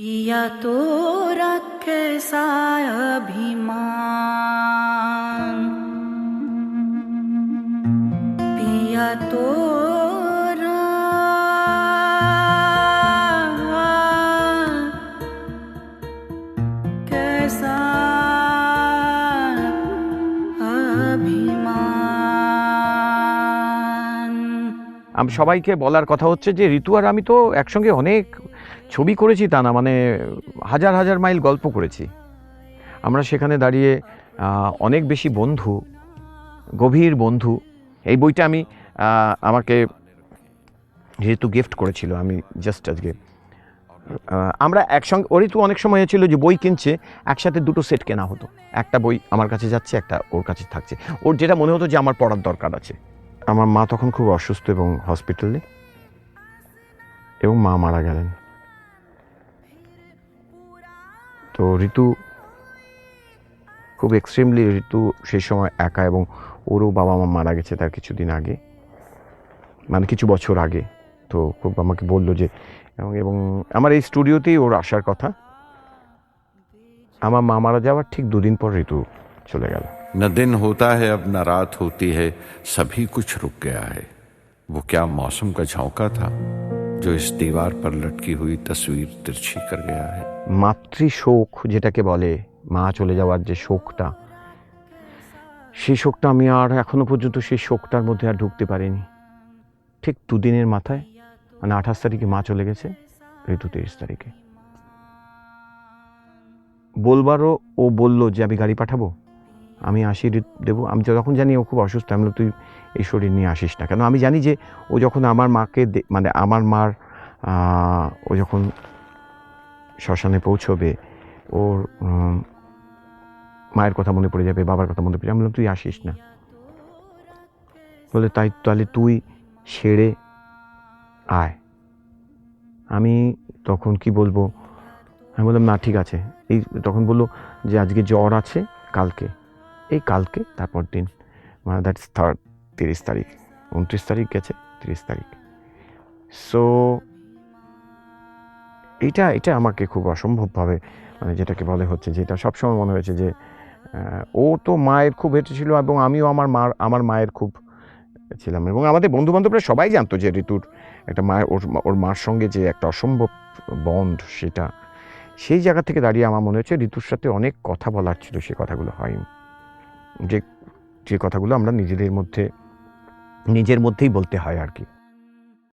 पिया तो कैसा अभिमान, पिया तो कैसा अभिमान। আমি সবাইকে বলার কথা হচ্ছে যে ঋতু আর আমি তো একসঙ্গে অনেক ছবি করেছি, তা না, মানে হাজার হাজার মাইল গল্প করেছি আমরা সেখানে দাঁড়িয়ে। অনেক বেশি বন্ধু, গভীর বন্ধু। এই বইটা আমি আমাকে ঋতু গিফট করেছিল, আমি জাস্ট আজকে আমরা একসঙ্গে, ঋতু অনেক সময় হয়েছিল যে বই কিনছে একসাথে দুটো সেট কেনা হতো, একটা বই আমার কাছে যাচ্ছে, একটা ওর কাছে থাকছে, ওর যেটা মনে হতো যে আমার পড়ার দরকার আছে। আমার মা তখন খুব অসুস্থ এবং হসপিটালে, এবং মা মারা গেলেন। তো ঋতু খুব এক্সট্রিমলি, ঋতু সেই সময় একা, এবং ওরও বাবা মা মারা গেছে তার কিছুদিন আগে, মানে কিছু বছর আগে। তো খুব আমাকে বললো যে, এবং আমার এই স্টুডিওতেই ওর আসার কথা। আমার মা মারা যাওয়ার ঠিক দুদিন পর ঋতু চলে গেল। न दिन होता है अब न रात होती है, सभी कुछ रुक गया है। वो क्या मौसम का झोंका था जो इस दीवार पर लटकी हुई तस्वीर तिरछी कर गया है। মাতৃশোক যেটাকে বলে, মা চলে যাওয়ার যে শোকটা, সেই শোকটা আমি আর এখনো পর্যন্ত সেই শোকটার মধ্যে আর ঢুকতে পারিনি। ঠিক দুদিনের মাথায়, মানে 28 তারিখে মা চলে গেছে, ঋতু 23 তারিখে। বলবারও ও বললো যে আমি গাড়ি পাঠাবো, আমি আসি দেবো। আমি যখন জানি ও খুব অসুস্থ, আমি বললাম তুই এই শরীর নিয়ে আসিস না, কেন আমি জানি যে ও যখন আমার মাকে, মানে আমার মার, ও যখন শ্মশানে পৌঁছবে, ওর মায়ের কথা মনে পড়ে যাবে, বাবার কথা মনে পড়ে যাবে। আমি বললাম তুই আসিস না। বলে তাহলে তুই সেরে আয়। আমি তখন কি বলবো, আমি বললাম না ঠিক আছে। তখন বললো যে আজকে জ্বর আছে, কালকে, এই কালকে, তারপর দিন, মানে দ্যাটস 30 তারিখ, 29 তারিখ গেছে, 30 তারিখ। সো এটা আমাকে খুব অসম্ভবভাবে, মানে যেটাকে বলে হচ্ছে, যেটা সবসময় মনে হয়েছে যে ও তো মায়ের খুব হেঁটেছিল, এবং আমিও আমার মায়ের খুব ছিলাম। এবং আমাদের বন্ধুবান্ধবরা সবাই জানতো যে ঋতুর একটা মায়ের, ওর মার সঙ্গে যে একটা অসম্ভব বন্ড, সেটা সেই জায়গা থেকে দাঁড়িয়ে আমার মনে হচ্ছে ঋতুর সাথে অনেক কথা বলার ছিল, সে কথাগুলো হয়নি। যে কথাগুলো আমরা নিজের মধ্যেই বলতে হয় আর কি।